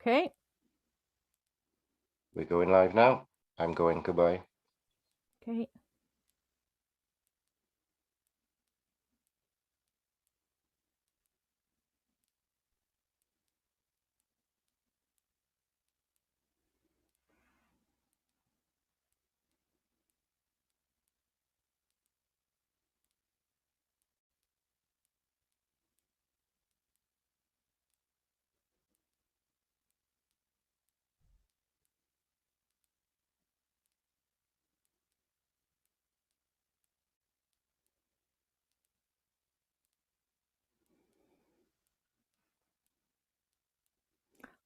Okay. We're going live now. I'm going goodbye. Okay.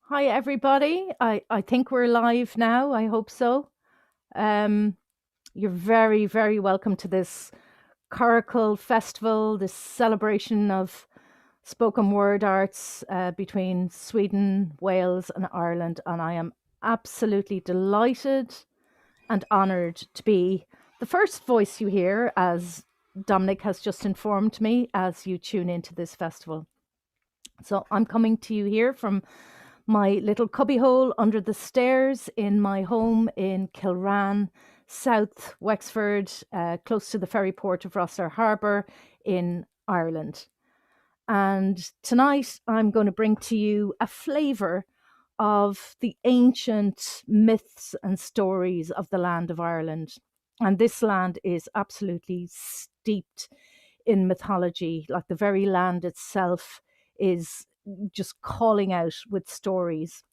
Hi, everybody. I think we're live now. I hope so. Um, you're very, very welcome to this Coracle Festival, this celebration of spoken word arts between Sweden, Wales, and Ireland. And I am absolutely delighted and honoured to be the first voice you hear, as Dominic has just informed me, as you tune into this festival. So I'm coming to you here from my little cubbyhole under the stairs in my home in Kilran, South Wexford, close to the ferry port of Rossiter Harbour in Ireland. And tonight I'm going to bring to you a flavour of the ancient myths and stories of the land of Ireland. And this land is absolutely steeped in mythology, like the very land itself is just calling out with stories.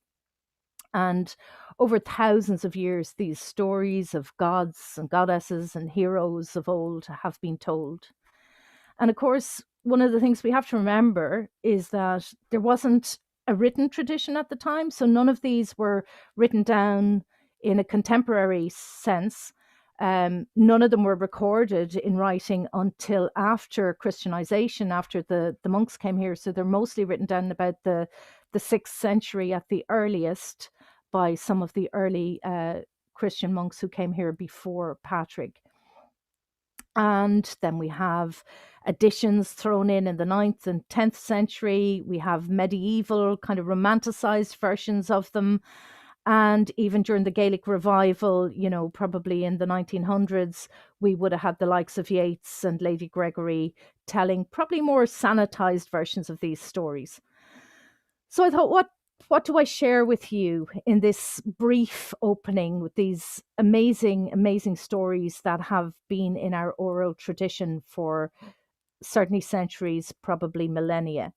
And over thousands of years, these stories of gods and goddesses and heroes of old have been told. And of course, one of the things we have to remember is that there wasn't a written tradition at the time. So none of these were written down in a contemporary sense. None of them were recorded in writing until after Christianization, after the monks came here. So they're mostly written down about the 6th century at the earliest by some of the early Christian monks who came here before Patrick. And then we have additions thrown in the 9th and 10th century. We have medieval kind of romanticized versions of them. And even during the Gaelic revival, probably in the 1900s, we would have had the likes of Yeats and Lady Gregory telling probably more sanitized versions of these stories. So I thought, what do I share with you in this brief opening with these amazing, amazing stories that have been in our oral tradition for certainly centuries, probably millennia?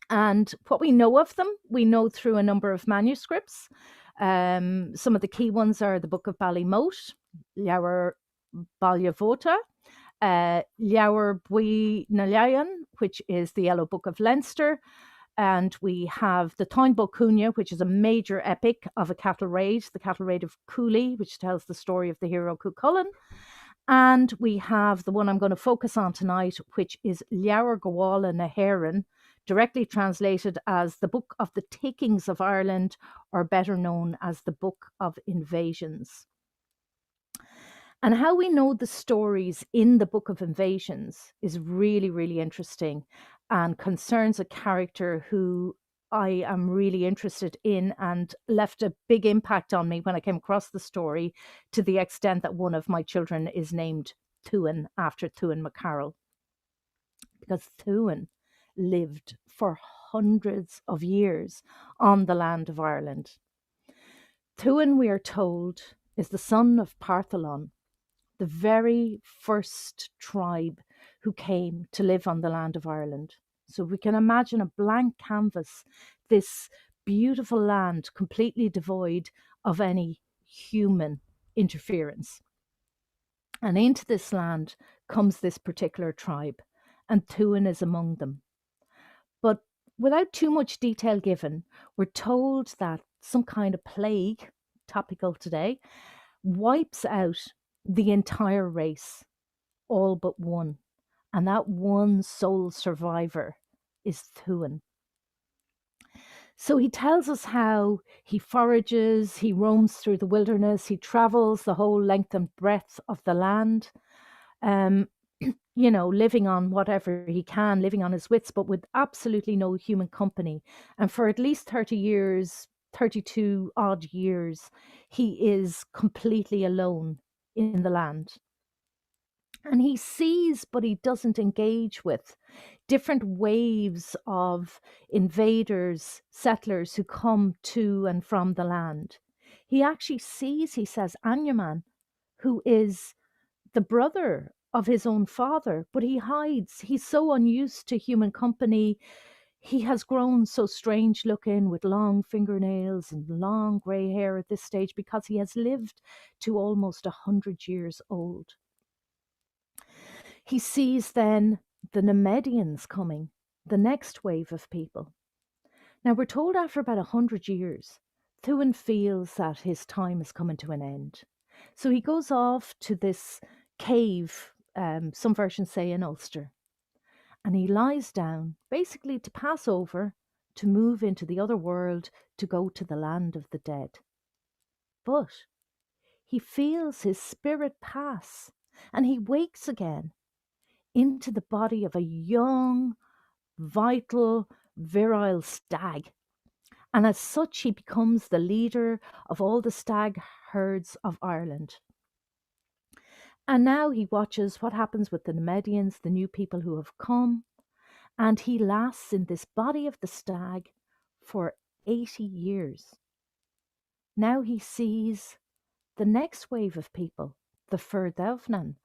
And what we know of them, we know through a number of manuscripts. Some of the key ones are the Book of Ballymote, Leabhar Bailliavota, Leabhar Bui na Lion, which is the Yellow Book of Leinster, and we have the Táin Bó Cúailnge, which is a major epic of a cattle raid, the cattle raid of Cooley, which tells the story of the hero Cuchulainn. And we have the one I'm going to focus on tonight, which is Leabhar Gabhála na hÉireann, directly translated as the Book of the Takings of Ireland, or better known as the Book of Invasions. And how we know the stories in the Book of Invasions is really, really interesting and concerns a character who I am really interested in and left a big impact on me when I came across the story, to the extent that one of my children is named Tuan after Tuan McCarroll. Because Tuan lived for hundreds of years on the land of Ireland. Tuan, we are told, is the son of Partholon, the very first tribe who came to live on the land of Ireland. So we can imagine a blank canvas, this beautiful land completely devoid of any human interference. And into this land comes this particular tribe, and Tuan is among them. But without too much detail given, we're told that some kind of plague, topical today, wipes out the entire race, all but one. And that one sole survivor is Tuan. So he tells us how he forages, he roams through the wilderness, he travels the whole length and breadth of the land. living on whatever he can, living on his wits, but with absolutely no human company. And for at least 30 years, 32 odd years, he is completely alone in the land. And he sees, but he doesn't engage with different waves of invaders, settlers who come to and from the land. He actually sees, he says, Anyaman, who is the brother of his own father, but he hides. He's so unused to human company. He has grown so strange looking with long fingernails and long grey hair at this stage because he has lived to almost 100 years old. He sees then the Nemedians coming, the next wave of people. Now we're told after about 100 years, Thuin feels that his time is coming to an end. So he goes off to this cave, some versions say in Ulster, and he lies down basically to pass over, to move into the other world, to go to the land of the dead. But he feels his spirit pass, and he wakes again into the body of a young, vital, virile stag. And as such, he becomes the leader of all the stag herds of Ireland. And now he watches what happens with the Nemedians, the new people who have come, and he lasts in this body of the stag for 80 years. Now he sees the next wave of people, the Fir Devnan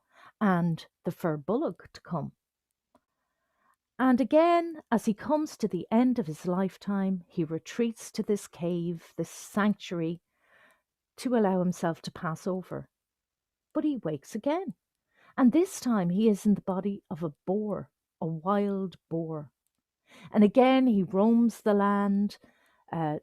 and the Fir Bullock to come. And again, as he comes to the end of his lifetime, he retreats to this cave, this sanctuary, to allow himself to pass over. But he wakes again. And this time he is in the body of a boar, a wild boar. And again he roams the land,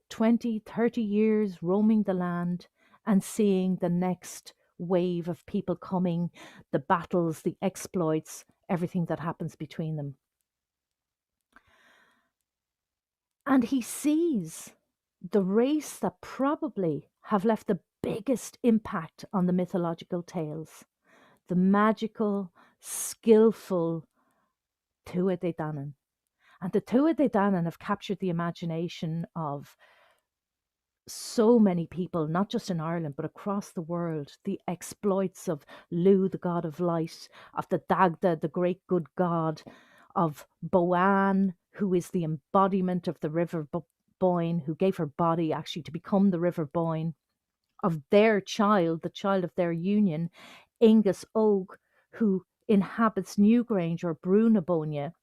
20, 30 years roaming the land and seeing the next wave of people coming, the battles, the exploits, everything that happens between them. And he sees the race that probably have left the biggest impact on the mythological tales, the magical, skillful Tuatha Dé Danann. And the Tuatha Dé Danann have captured the imagination of so many people, not just in Ireland, but across the world. The exploits of Lu, the god of light, of the Dagda, the great good god, of Boann, who is the embodiment of the river Boyne, who gave her body actually to become the river Boyne, of their child, the child of their union, Angus Og, who inhabits Newgrange or Brunabonia.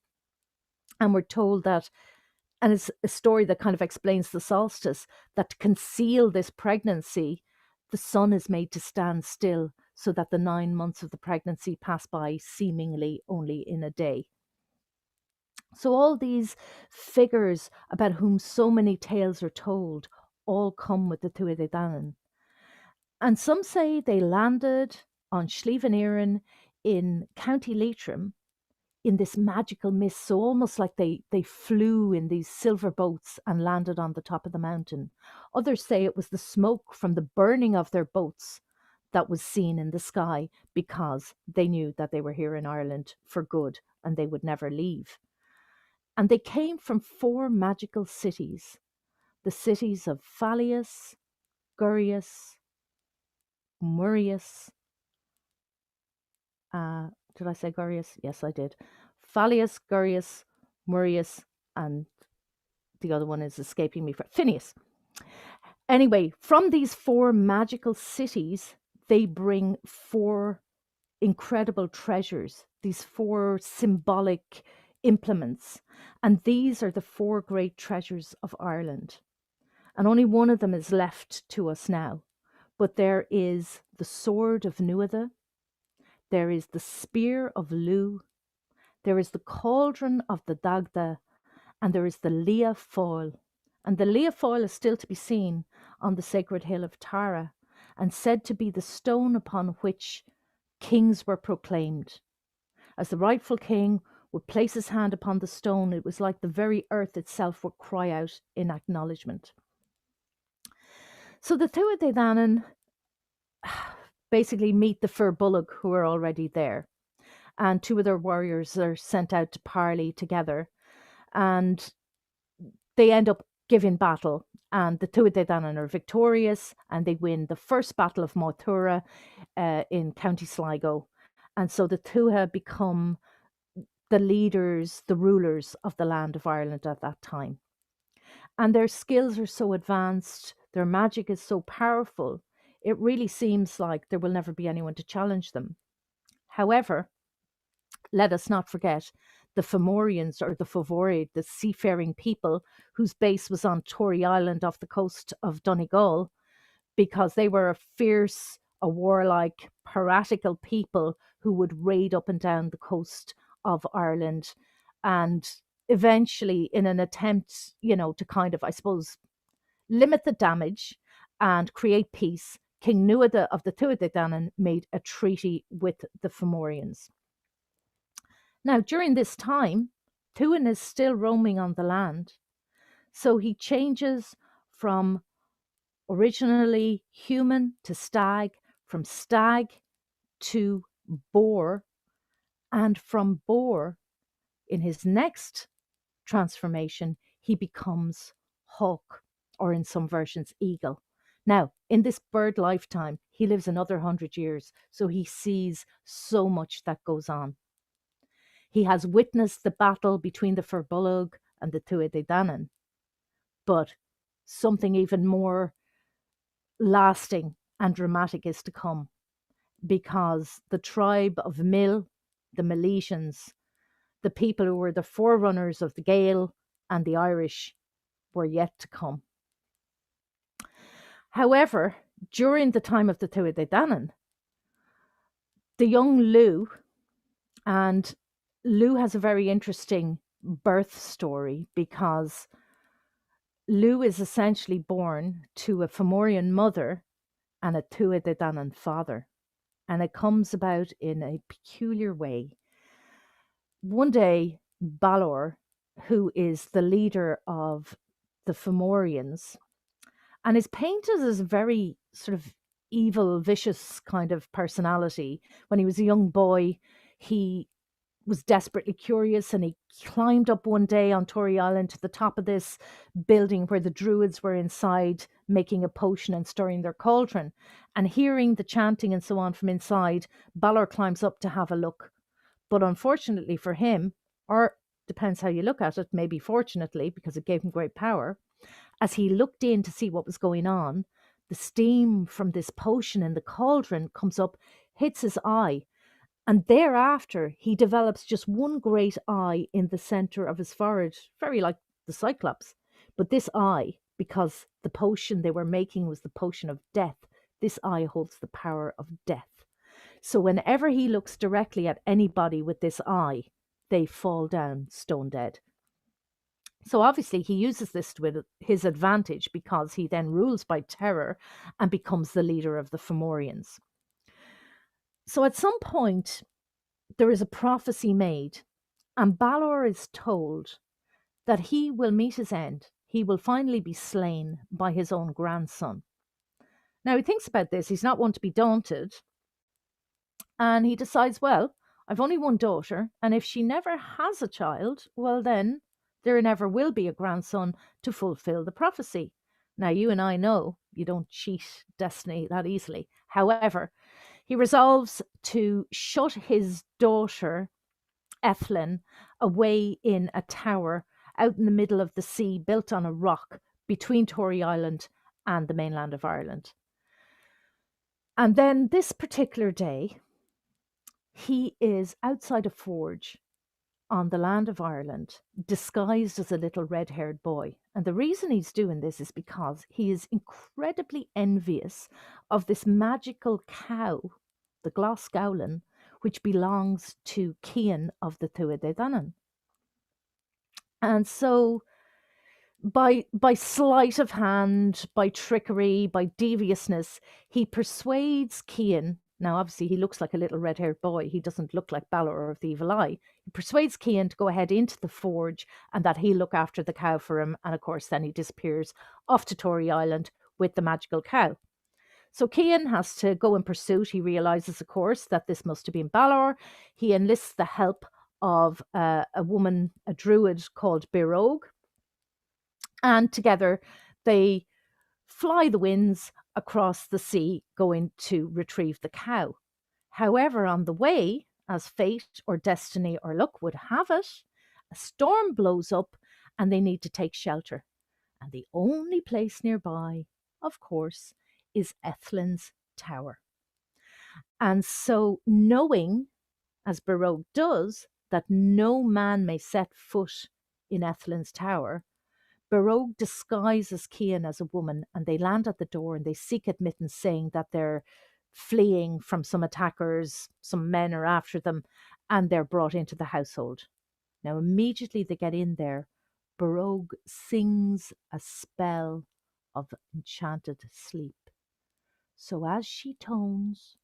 And we're told that, and it's a story that kind of explains the solstice, that to conceal this pregnancy, the sun is made to stand still so that the 9 months of the pregnancy pass by seemingly only in a day. So all these figures about whom so many tales are told all come with the Tuatha Dé Danann. And some say they landed on Sliabh Éireann in County Leitrim in this magical mist, so almost like they flew in these silver boats and landed on the top of the mountain. Others say it was the smoke from the burning of their boats that was seen in the sky because they knew that they were here in Ireland for good and they would never leave. And they came from 4 magical cities, the cities of Fallius, Gurius, Murius. Did I say Gurius? Yes, I did. Fallius, Gurius, Murius, and the other one is escaping me. Phineas. Anyway, from these 4 magical cities, they bring 4 incredible treasures, these 4 symbolic implements. And these are the 4 great treasures of Ireland. And only one of them is left to us now. But there is the sword of Nuada, there is the spear of Lu, there is the cauldron of the Dagda, and there is the Lia Foil. And the Lia Foil is still to be seen on the sacred hill of Tara, and said to be the stone upon which kings were proclaimed. As the rightful king would place his hand upon the stone, it was like the very earth itself would cry out in acknowledgement. So the Tuatha Dé Danann basically meet the Fir Bullock who are already there. and two of their warriors are sent out to parley together, and they end up giving battle. And the Tuatha Dé Danann are victorious, and they win the first battle of Moytura in County Sligo. And so the Tuatha become the leaders, the rulers of the land of Ireland at that time. And their skills are so advanced, their magic is so powerful, it really seems like there will never be anyone to challenge them. However, let us not forget the Fomorians, or the Fomori, the seafaring people whose base was on Tory Island off the coast of Donegal, because they were a fierce, a warlike, piratical people who would raid up and down the coast of Ireland. And eventually, in an attempt, to kind of, I suppose, limit the damage and create peace, King Nuada of the Tuatha Dé Danann made a treaty with the Fomorians. Now, during this time, Tuin is still roaming on the land. So he changes from originally human to stag, from stag to boar, and from boar, in his next transformation, he becomes hawk, or in some versions, eagle. Now, in this bird lifetime, he lives another 100 years, so he sees so much that goes on. He has witnessed the battle between the Firbolg and the Tuatha Dé Danann, but something even more lasting and dramatic is to come, because the tribe of Mill, the Milesians, the people who were the forerunners of the Gael and the Irish, were yet to come. However, during the time of the Tuatha Dé Danann, the young Lugh, and Lugh has a very interesting birth story, because Lugh is essentially born to a Fomorian mother and a Tuatha Dé Danann father. And it comes about in a peculiar way. One day, Balor, who is the leader of the Fomorians, and is painted as a very sort of evil, vicious kind of personality. When he was a young boy, he was desperately curious, and he climbed up one day on Tory Island to the top of this building where the druids were inside making a potion and stirring their cauldron. And hearing the chanting and so on from inside, Balor climbs up to have a look. But unfortunately for him, or depends how you look at it, maybe fortunately, because it gave him great power, as he looked in to see what was going on, the steam from this potion in the cauldron comes up, hits his eye, and thereafter, he develops just one great eye in the center of his forehead, very like the Cyclops. But this eye, because the potion they were making was the potion of death, this eye holds the power of death. So whenever he looks directly at anybody with this eye, they fall down stone dead. So obviously he uses this to his advantage, because he then rules by terror and becomes the leader of the Fomorians. So at some point, there is a prophecy made, and Balor is told that he will meet his end. He will finally be slain by his own grandson. Now he thinks about this. He's not one to be daunted. And he decides, well, I've only one daughter, and if she never has a child, well, then there never will be a grandson to fulfill the prophecy. Now, you and I know you don't cheat destiny that easily. However, he resolves to shut his daughter, Ethlyn, away in a tower out in the middle of the sea, built on a rock between Tory Island and the mainland of Ireland. And then this particular day, he is outside a forge on the land of Ireland, disguised as a little red-haired boy. And the reason he's doing this is because he is incredibly envious of this magical cow, the Glasgowlan, which belongs to Cian of the Tuatha Dé Danann. And so by sleight of hand, by trickery, by deviousness, he persuades Cian. Now, obviously, he looks like a little red-haired boy. He doesn't look like Balor of the Evil Eye. He persuades Cian to go ahead into the forge and that he'll look after the cow for him. And of course, then he disappears off to Tory Island with the magical cow. So Cian has to go in pursuit. He realizes, of course, that this must have been Balor. He enlists the help of a woman, a druid called Birog, and together they fly the winds across the sea, going to retrieve the cow. However, on the way, as fate or destiny or luck would have it, a storm blows up and they need to take shelter. And the only place nearby, of course, is Ethlin's tower. And so, knowing, as Baroque does, that no man may set foot in Ethlin's tower, Baroque disguises Cian as a woman, and they land at the door and they seek admittance, saying that they're fleeing from some attackers, some men are after them, and they're brought into the household. Now, immediately they get in there, Baroque sings a spell of enchanted sleep. So as she tones,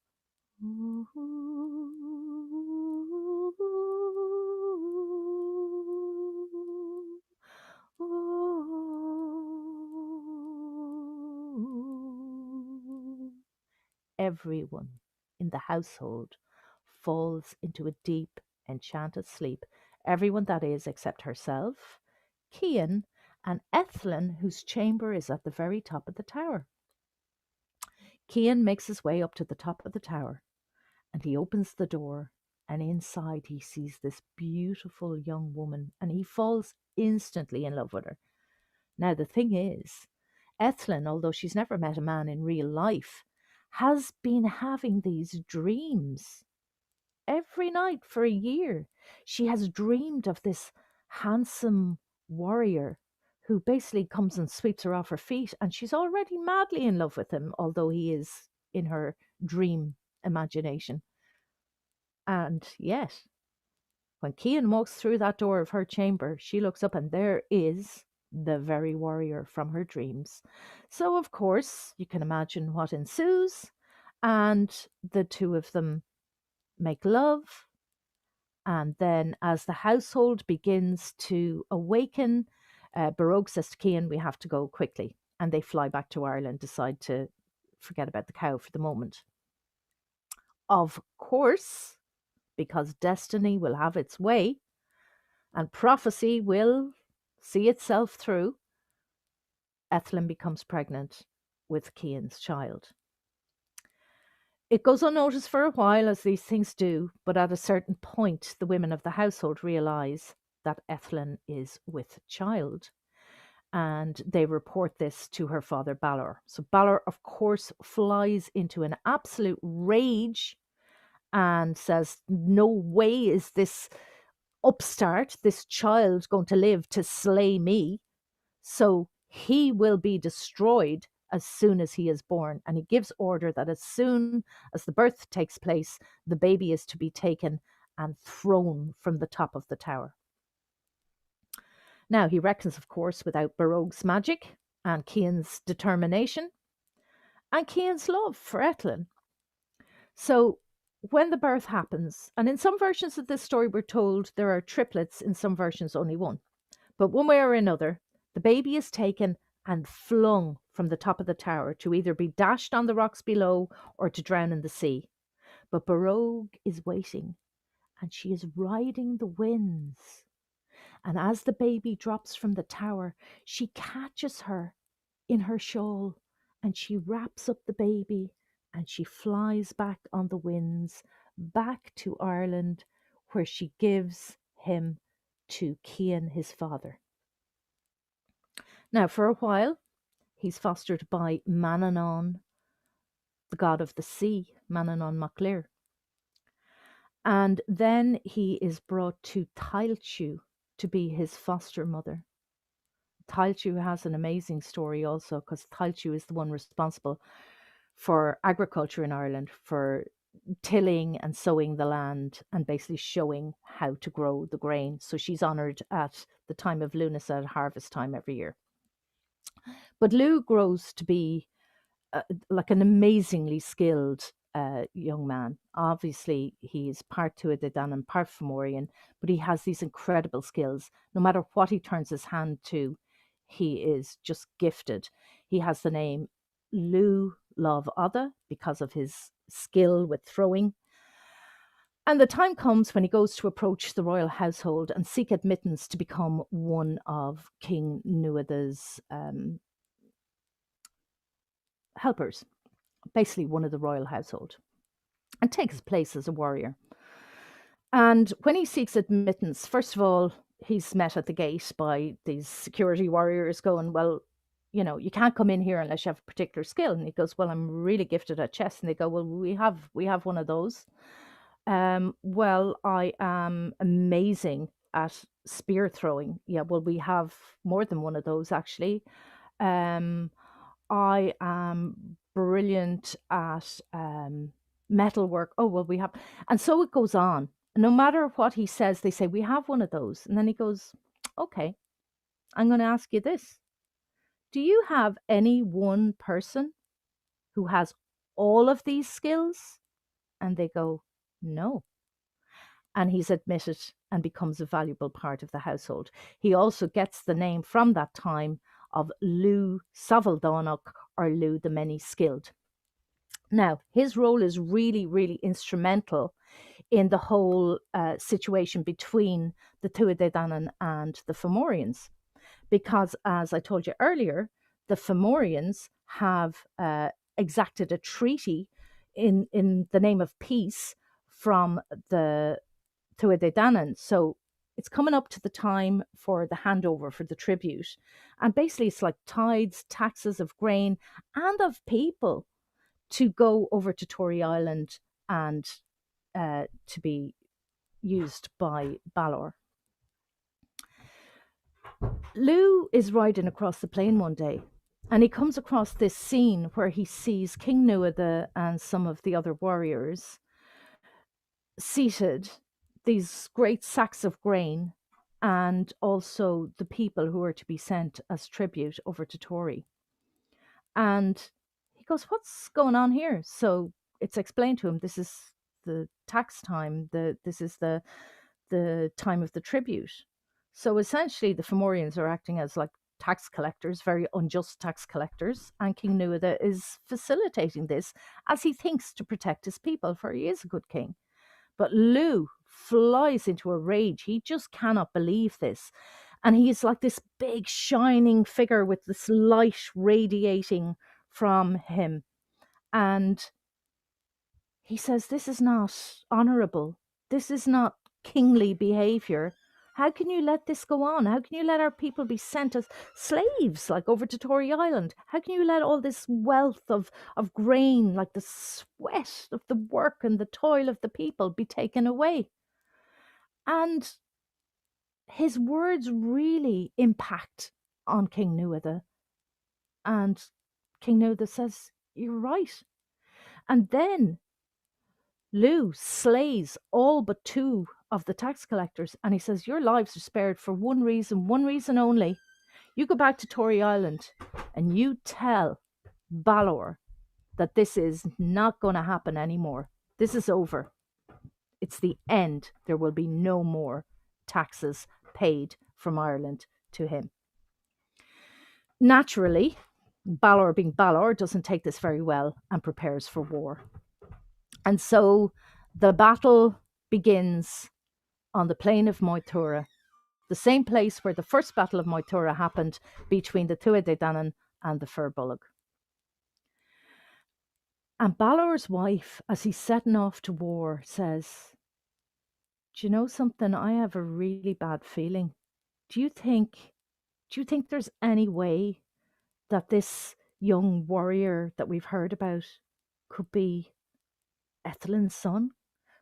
everyone in the household falls into a deep, enchanted sleep. Everyone, that is, except herself, Cian, and Ethlin, whose chamber is at the very top of the tower. Cian makes his way up to the top of the tower, and he opens the door, and inside he sees this beautiful young woman, and he falls instantly in love with her. Now, the thing is, Ethlin, although she's never met a man in real life, has been having these dreams every night for a year. She has dreamed of this handsome warrior who basically comes and sweeps her off her feet, and she's already madly in love with him, although he is in her dream imagination. And yet, when Cian walks through that door of her chamber, she looks up and there is the very warrior from her dreams. So, of course, you can imagine what ensues, and the two of them make love. And then, as the household begins to awaken, Baroque says to Cian, "We have to go quickly." And they fly back to Ireland, decide to forget about the cow for the moment. Of course, because destiny will have its way and prophecy will see itself through, Ethlin becomes pregnant with Cian's child. It goes unnoticed for a while, as these things do, but at a certain point, the women of the household realise that Ethlin is with child, and they report this to her father, Balor. So Balor, of course, flies into an absolute rage and says, "No way is this upstart, this child, going to live to slay me. So he will be destroyed as soon as he is born." And he gives order that as soon as the birth takes place, the baby is to be taken and thrown from the top of the tower. Now, he reckons, of course, without Barogue's magic and Cian's determination and Cian's love for Ethlin. So when the birth happens, and in some versions of this story, we're told there are triplets, in some versions, only one. But one way or another, the baby is taken and flung from the top of the tower to either be dashed on the rocks below or to drown in the sea. But Barogue is waiting, and she is riding the winds. And as the baby drops from the tower, she catches her in her shawl, and she wraps up the baby, and she flies back on the winds, back to Ireland, where she gives him to Cian, his father. Now, for a while, he's fostered by Manannán, the god of the sea, Manannán mac Lir. And then he is brought to Tailtiu to be his foster mother. Tailtiu has an amazing story also, because Tailtiu is the one responsible for agriculture in Ireland, for tilling and sowing the land and basically showing how to grow the grain. So she's honoured at the time of Lunasa at harvest time every year. But Lou grows to be like an amazingly skilled young man. Obviously, he's part Tuatha and part Fomorian, but he has these incredible skills. No matter what he turns his hand to, he is just gifted. He has the name Lou Love Ada because of his skill with throwing. And the time comes when he goes to approach the royal household and seek admittance to become one of King Nuada's helpers, basically one of the royal household, and take his place as a warrior. And when he seeks admittance, first of all, he's met at the gate by these security warriors going, well, you know, you can't come in here unless you have a particular skill. And he goes, well, I'm really gifted at chess. And they go, well, we have one of those. Well, I am amazing at spear throwing. Yeah, well, we have more than one of those actually. I am brilliant at metalwork. Oh, well, we have. And so it goes on. No matter what he says, they say, we have one of those. And then he goes, okay, I'm going to ask you this. Do you have any one person who has all of these skills? And they go, no. And he's admitted and becomes a valuable part of the household. He also gets the name from that time of Lou Savildonach, or Lou the Many Skilled. Now, his role is really, really instrumental in the whole situation between the Tuatha Dé Danann and the Fomorians, because, as I told you earlier, the Fomorians have exacted a treaty in the name of peace from the Tuatha Dé Danann. So it's coming up to the time for the handover for the tribute. And basically it's like tithes, taxes of grain and of people to go over to Tory Island and to be used by Balor. Lou is riding across the plain one day and he comes across this scene where he sees King Nuada and some of the other warriors seated, these great sacks of grain, and also the people who are to be sent as tribute over to Tory. And he goes, what's going on here? So it's explained to him, this is the tax time, this is the time of the tribute. So essentially the Fomorians are acting as like tax collectors, very unjust tax collectors, and King Nuada is facilitating this as he thinks to protect his people, for he is a good king. But Lou flies into a rage. He just cannot believe this. And he's like this big shining figure with this light radiating from him. And he says, this is not honorable. This is not kingly behavior. How can you let this go on? How can you let our people be sent as slaves, like over to Tory Island? How can you let all this wealth of grain, like the sweat of the work and the toil of the people, be taken away? And his words really impact on King Nuada. And King Nuada says, you're right. And then Lou slays all but two of the tax collectors, and he says, your lives are spared for one reason only. You go back to Tory Island and you tell Balor that this is not going to happen anymore. This is over. It's the end. There will be no more taxes paid from Ireland to him. Naturally, Balor, being Balor, doesn't take this very well and prepares for war. And so the battle begins on the plain of Moytura, the same place where the first battle of Moytura happened between the Tuatha Dé Danann and the Firbolg. And Balor's wife, as he's setting off to war, says, do you know something? I have a really bad feeling. Do you think there's any way that this young warrior that we've heard about could be Ethelin's son?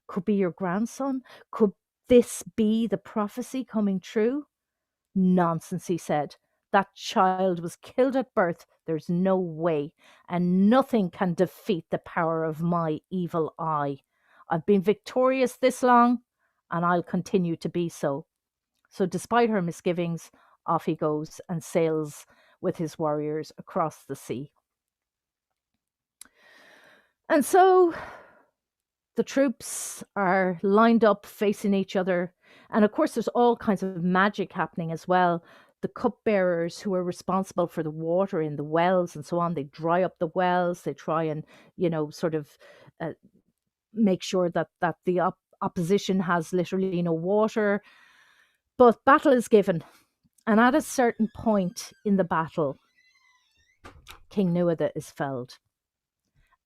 Could be your grandson? Could this be the prophecy coming true? Nonsense, he said. That child was killed at birth. There's no way, and nothing can defeat the power of my evil eye. I've been victorious this long, and I'll continue to be so. So despite her misgivings, off he goes and sails with his warriors across the sea. And so the troops are lined up facing each other. And of course, there's all kinds of magic happening as well. the cupbearers who are responsible for the water in the wells and so on, they dry up the wells. They try and, sort of uh, make sure that the opposition has literally no water. But battle is given. And at a certain point in the battle, King Nuada is felled.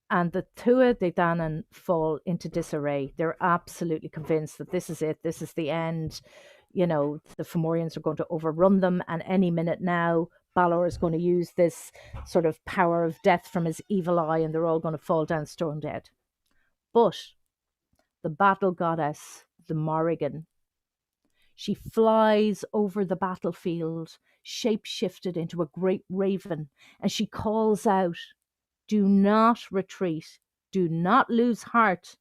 And the Tuatha De Danann fall into disarray. They're absolutely convinced that this is it. This is the end. The Fomorians are going to overrun them. And any minute now, Balor is going to use this sort of power of death from his evil eye, and they're all going to fall down stone dead. But the battle goddess, the Morrigan, she flies over the battlefield, shape-shifted into a great raven, and she calls out, "Do not retreat. Do not lose heart.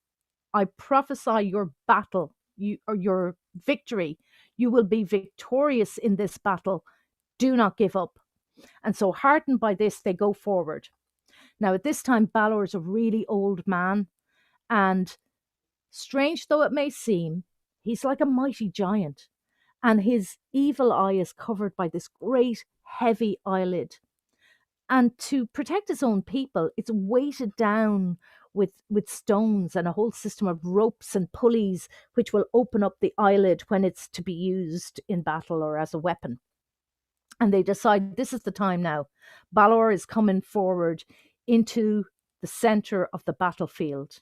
I prophesy your battle, or your victory. You will be victorious in this battle. Do not give up." And so, heartened by this, they go forward. Now, at this time, Balor is a really old man, and strange though it may seem, he's like a mighty giant, and his evil eye is covered by this great, heavy eyelid. And to protect his own people, it's weighted down with stones and a whole system of ropes and pulleys, which will open up the eyelid when it's to be used in battle or as a weapon. And they decide this is the time now. Balor is coming forward into the center of the battlefield.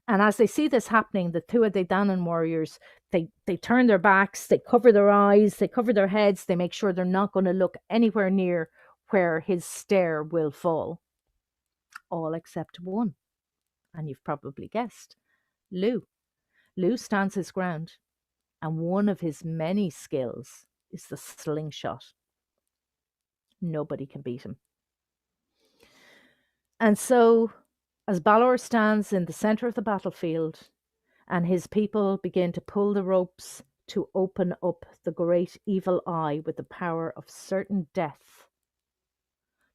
And as they see this happening, the Tuatha De Danann warriors, they turn their backs, they cover their eyes, they cover their heads, they make sure they're not going to look anywhere near where his stare will fall. All except one. And you've probably guessed. Lugh. Lugh stands his ground. And one of his many skills is the slingshot. Nobody can beat him. And so, as Balor stands in the center of the battlefield, and his people begin to pull the ropes to open up the great evil eye with the power of certain death,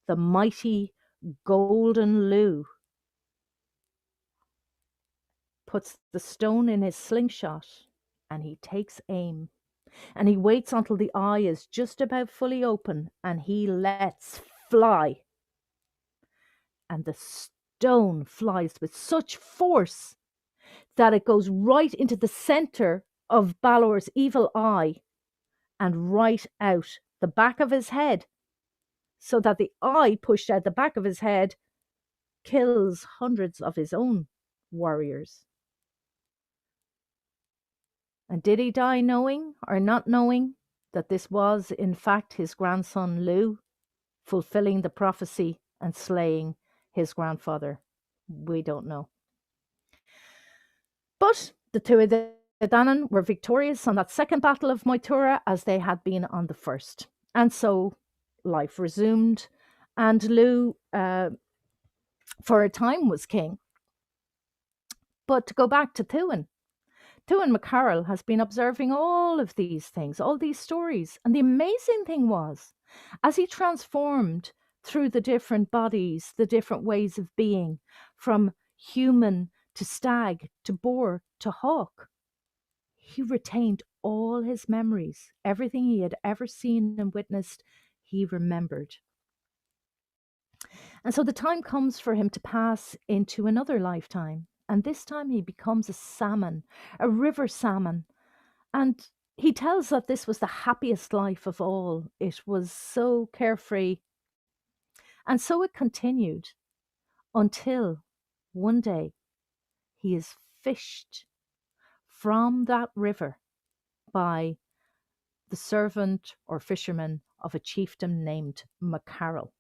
the mighty golden Lugh puts the stone in his slingshot and he takes aim. And he waits until the eye is just about fully open and he lets fly. And the stone flies with such force that it goes right into the center of Balor's evil eye and right out the back of his head, so that the eye pushed out the back of his head kills hundreds of his own warriors. And did he die knowing or not knowing that this was in fact his grandson Lugh fulfilling the prophecy and slaying his grandfather? We don't know. But the Tuatha De Danann were victorious on that second battle of Moytura as they had been on the first. And so life resumed, and Lugh, for a time, was king. But to go back to Tuatha MacCarroll has been observing all of these things, all these stories. And the amazing thing was, as he transformed through the different bodies, the different ways of being, from human to stag to boar to hawk, he retained all his memories. Everything he had ever seen and witnessed, he remembered. And so the time comes for him to pass into another lifetime. And this time he becomes a salmon, a river salmon. And he tells that this was the happiest life of all. It was so carefree. And so it continued until one day he is fished from that river by the servant or fisherman of a chieftain named MacCarroll.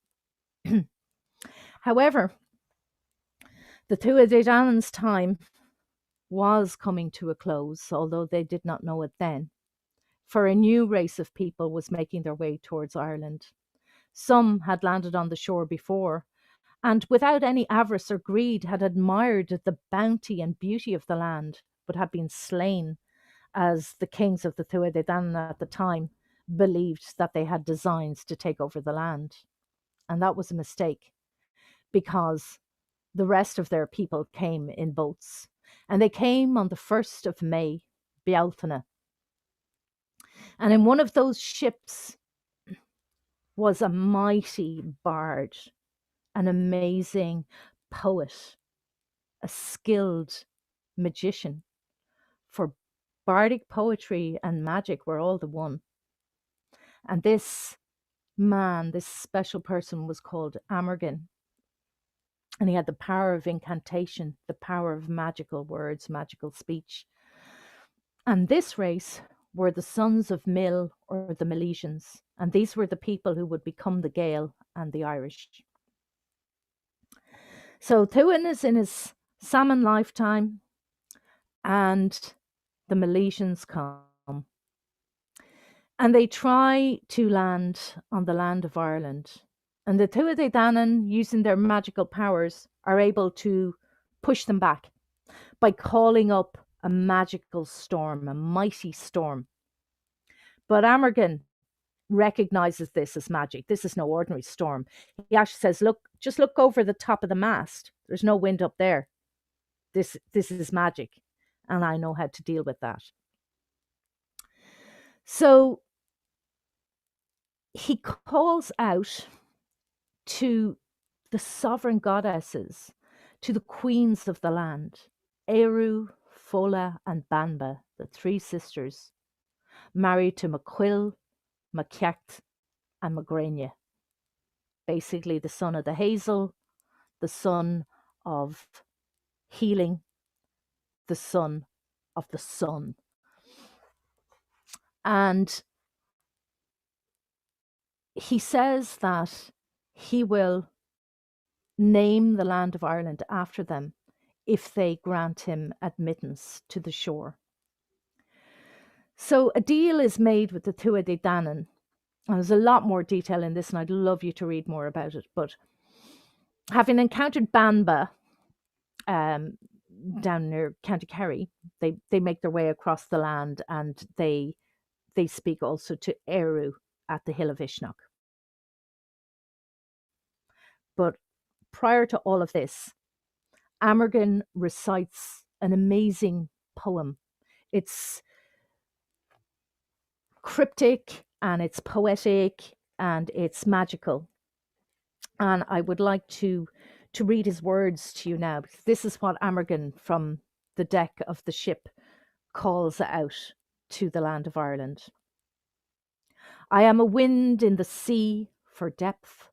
However, the Tuatha De Danann's time was coming to a close, although they did not know it then, for a new race of people was making their way towards Ireland. Some had landed on the shore before, and without any avarice or greed had admired the bounty and beauty of the land, but had been slain, as the kings of the Tuatha De Danann at the time believed that they had designs to take over the land. And that was a mistake, because the rest of their people came in boats. And they came on the 1st of May, Bealtaine. And in one of those ships was a mighty bard, an amazing poet, a skilled magician. For bardic poetry and magic were all the one. And this man, this special person, was called Amergin. And he had the power of incantation, the power of magical words, magical speech. And this race were the sons of Mill, or the Milesians. And these were the people who would become the Gael and the Irish. So Tuin is in his salmon lifetime, and the Milesians come. And they try to land on the land of Ireland. And the Tuatha Dé Danann, using their magical powers, are able to push them back by calling up a magical storm, a mighty storm. But Amergin recognizes this as magic. This is no ordinary storm. He actually says, look, just look over the top of the mast. There's no wind up there. This is magic. And I know how to deal with that. So he calls out to the sovereign goddesses, to the queens of the land, Eru, Fola, and Banba, the three sisters, married to Macuil, Maceacht, and Magrania. Basically, the son of the hazel, the son of healing, the son of the sun. And he says that he will name the land of Ireland after them if they grant him admittance to the shore. So a deal is made with the Tuatha Dé Danann. And there's a lot more detail in this, and I'd love you to read more about it. But having encountered Banba down near County Kerry, they make their way across the land, and they speak also to Eru at the Hill of Ishnok. But prior to all of this, Amergin recites an amazing poem. It's cryptic and it's poetic and it's magical. And I would like to read his words to you now, because this is what Amergin from the deck of the ship calls out to the land of Ireland. I am a wind in the sea for depth.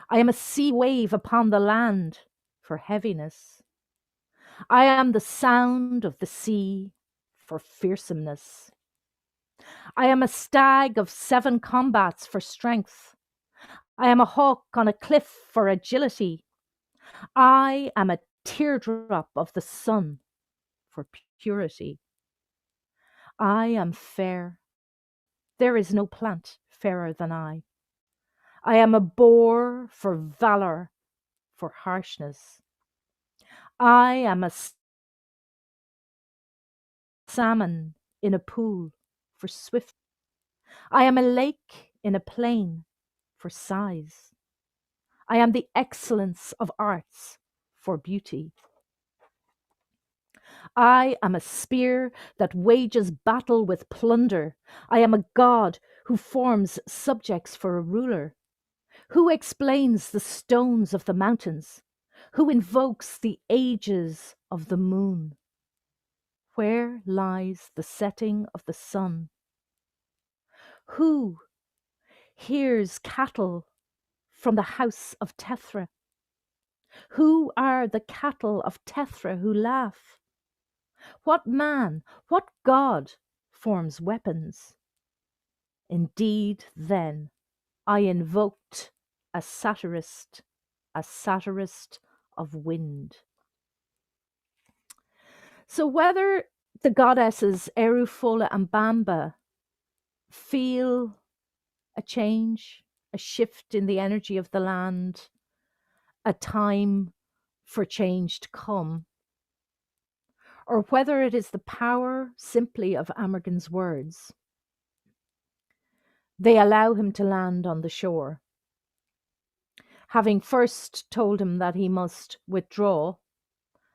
I am a sea wave upon the land for heaviness. I am the sound of the sea for fearsomeness. I am a stag of 7 combats for strength. I am a hawk on a cliff for agility. I am a teardrop of the sun for purity. I am fair. There is no plant fairer than I. I am a boar for valor, for harshness. I am a salmon in a pool for swift. I am a lake in a plain for size. I am the excellence of arts for beauty. I am a spear that wages battle with plunder. I am a god who forms subjects for a ruler. Who explains the stones of the mountains? Who invokes the ages of the moon? Where lies the setting of the sun? Who hears cattle from the house of Tethra? Who are the cattle of Tethra who laugh? What man, what god forms weapons? Indeed, then, I invoked a satirist of wind. So whether the goddesses Eru, Fola, and Banba feel a change, a shift in the energy of the land, a time for change to come, or whether it is the power simply of Amergin's words, they allow him to land on the shore. Having first told him that he must withdraw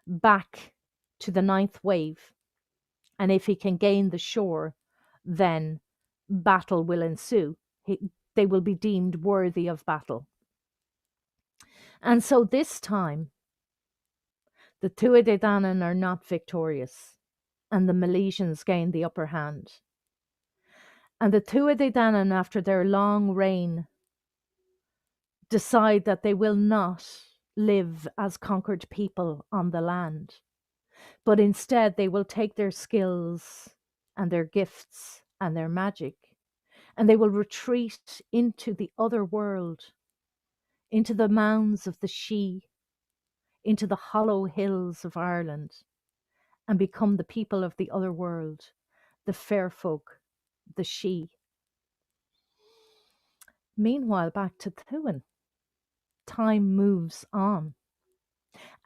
back to the 9th wave, and if he can gain the shore, then battle will ensue. They will be deemed worthy of battle. And so this time, the Tuatha Dé Danann are not victorious, and the Milesians gain the upper hand. And the Tuatha Dé Danann, after their long reign, decide that they will not live as conquered people on the land, but instead they will take their skills and their gifts and their magic, and they will retreat into the other world, into the mounds of the Sidhe, into the hollow hills of Ireland, and become the people of the other world, the fair folk, the Sidhe. Meanwhile, back to Tuin, time moves on,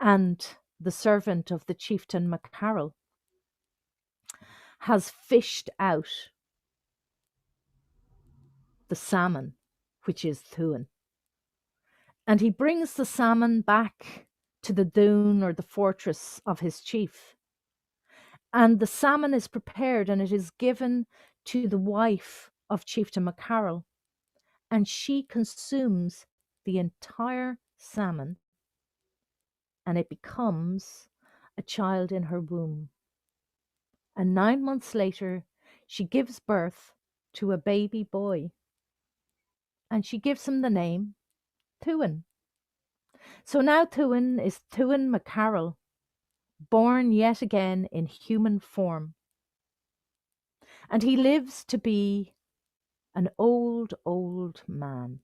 and the servant of the chieftain MacCarroll has fished out the salmon, which is Tuin. And he brings the salmon back to the dún or the fortress of his chief. And the salmon is prepared and it is given to the wife of Chieftain MacCarroll. And she consumes the entire salmon and it becomes a child in her womb. And 9 months later, she gives birth to a baby boy. And she gives him the name Tuin. So now Tuin is Tuin MacCarroll, born yet again in human form. And he lives to be an old, old man.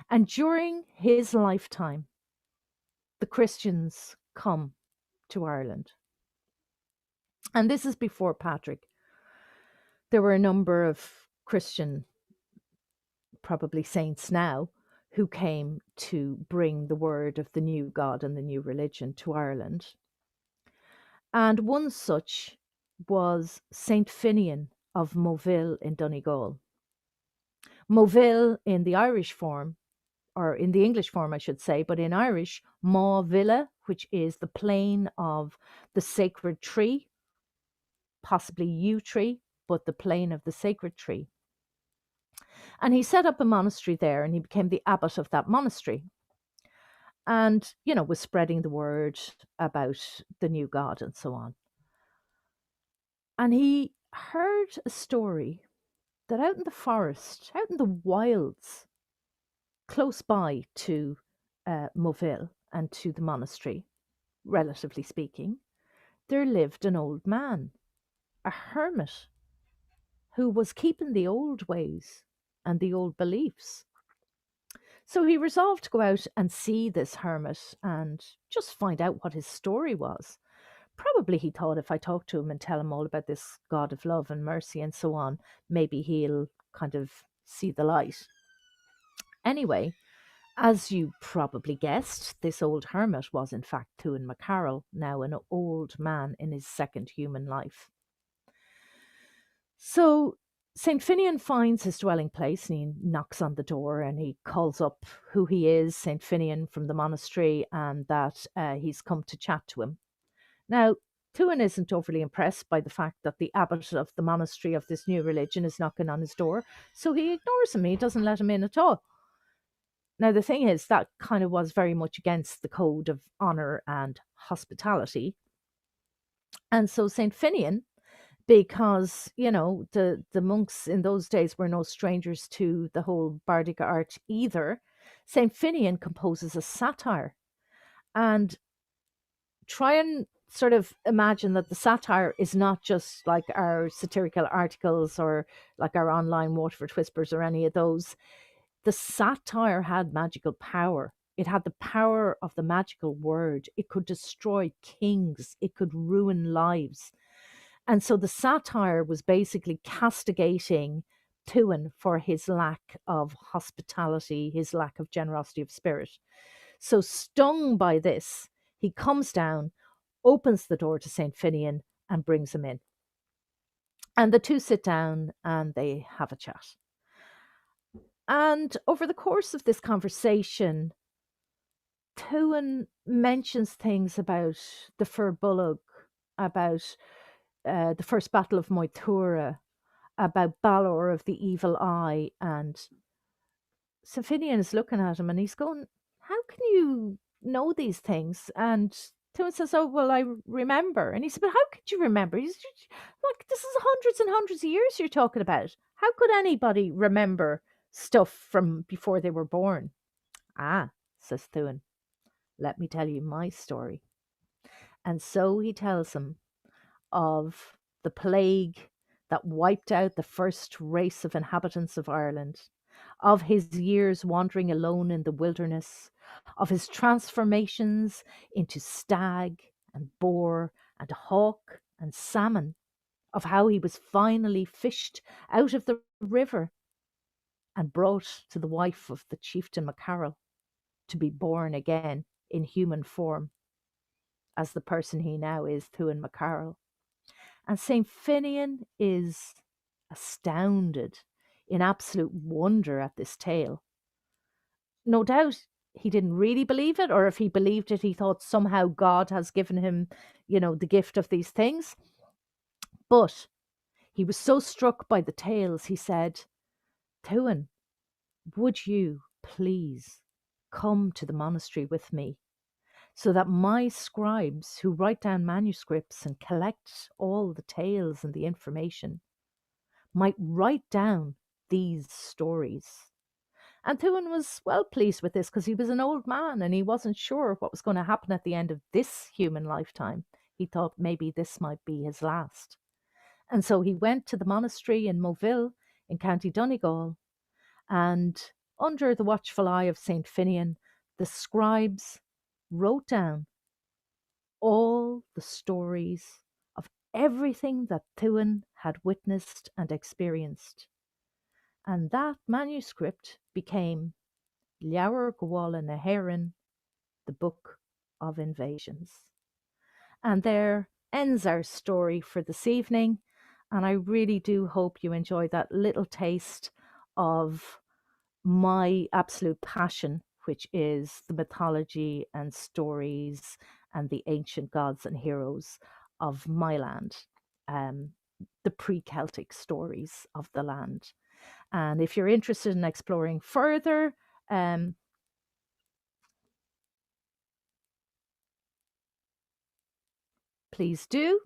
And during his lifetime, the Christians come to Ireland. And this is before Patrick. There were a number of Christian, probably saints now, who came to bring the word of the new God and the new religion to Ireland. And one such was Saint Finian of Moville in Donegal. Moville in the Irish form, or in the English form, I should say, but in Irish, Má Villa, which is the plain of the sacred tree, possibly yew tree, but the plain of the sacred tree. And he set up a monastery there and he became the abbot of that monastery. And, was spreading the word about the new God and so on. And he heard a story that out in the forest, out in the wilds, close by to Moville and to the monastery, relatively speaking, there lived an old man, a hermit, who was keeping the old ways and the old beliefs. So he resolved to go out and see this hermit and just find out what his story was. Probably he thought if I talk to him and tell him all about this God of love and mercy and so on, maybe he'll kind of see the light. Anyway, as you probably guessed, this old hermit was in fact Tuin MacCarroll, now an old man in his second human life. So St. Finian finds his dwelling place and he knocks on the door and he calls up who he is, St. Finian from the monastery, and that he's come to chat to him. Now, Tuin isn't overly impressed by the fact that the abbot of the monastery of this new religion is knocking on his door, so he ignores him. He doesn't let him in at all. Now, the thing is, that kind of was very much against the code of honour and hospitality. And so St. Finian, because, the monks in those days were no strangers to the whole bardic art either, St. Finian composes a satire. And try and sort of imagine that the satire is not just like our satirical articles or like our online Waterford Whispers or any of those. The satire had magical power. It had the power of the magical word. It could destroy kings. It could ruin lives. And so the satire was basically castigating Tuin for his lack of hospitality, his lack of generosity of spirit. So stung by this, he comes down, opens the door to St. Finian and brings him in. And the two sit down and they have a chat. And over the course of this conversation, Tuin mentions things about the Fir Bullock, about the First Battle of Moytura, about Balor of the Evil Eye. And Sir Finian is looking at him and he's going, how can you know these things? And Tuin says, oh, well, I remember. And he said, but how could you remember? He's like, this is hundreds and hundreds of years you're talking about. How could anybody remember stuff from before they were born? Ah, says Tuin, let me tell you my story. And so he tells him of the plague that wiped out the first race of inhabitants of Ireland, of his years wandering alone in the wilderness, of his transformations into stag and boar and hawk and salmon, of how he was finally fished out of the river and brought to the wife of the chieftain MacCarroll to be born again in human form as the person he now is, Tuin MacCarroll. And St. Finian is astounded in absolute wonder at this tale. No doubt he didn't really believe it, or if he believed it, he thought somehow God has given him, the gift of these things. But he was so struck by the tales, he said, Tuin, would you please come to the monastery with me so that my scribes who write down manuscripts and collect all the tales and the information might write down these stories. And Tuin was well pleased with this because he was an old man and he wasn't sure what was going to happen at the end of this human lifetime. He thought maybe this might be his last. And so he went to the monastery in Moville in County Donegal, and under the watchful eye of St. Finian, the scribes wrote down all the stories of everything that Tuin had witnessed and experienced. And that manuscript became Leabhar Gabhála na hÉireann, the Book of Invasions. And there ends our story for this evening. And I really do hope you enjoyed that little taste of my absolute passion, which is the mythology and stories and the ancient gods and heroes of my land, the pre-Celtic stories of the land. And if you're interested in exploring further, please do.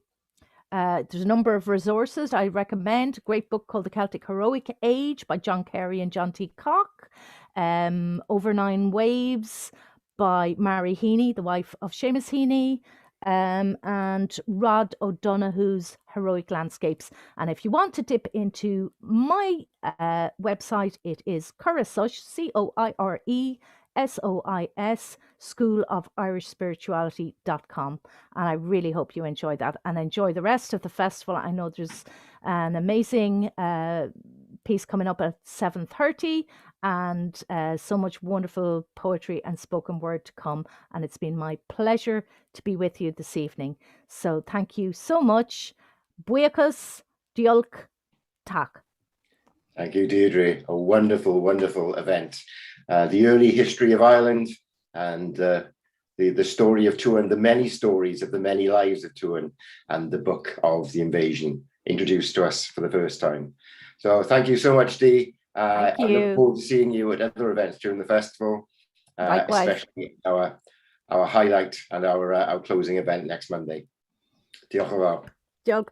There's a number of resources I recommend. A great book called The Celtic Heroic Age by John Carey and John T. Cock. Over Nine Waves by Mary Heaney, the wife of Seamus Heaney. And Rod O'Donoghue's Heroic Landscapes. And if you want to dip into my website, it is Coiresois, COIRESOIS, School of Irish Spirituality.com. And I really hope you enjoy that and enjoy the rest of the festival. I know there's an amazing piece coming up at 7:30 and so much wonderful poetry and spoken word to come. And it's been my pleasure to be with you this evening. So thank you so much. Buíochas diolch tak. Thank you, Deirdre. A wonderful, wonderful event. The early history of Ireland and the story of Tuin, the many stories of the many lives of Tuin, and the book of the invasion introduced to us for the first time. So thank you so much, Dee. Thank you. I look forward to seeing you at other events during the festival, especially our highlight and our closing event next Monday. Diolch yn fawr. Diolch.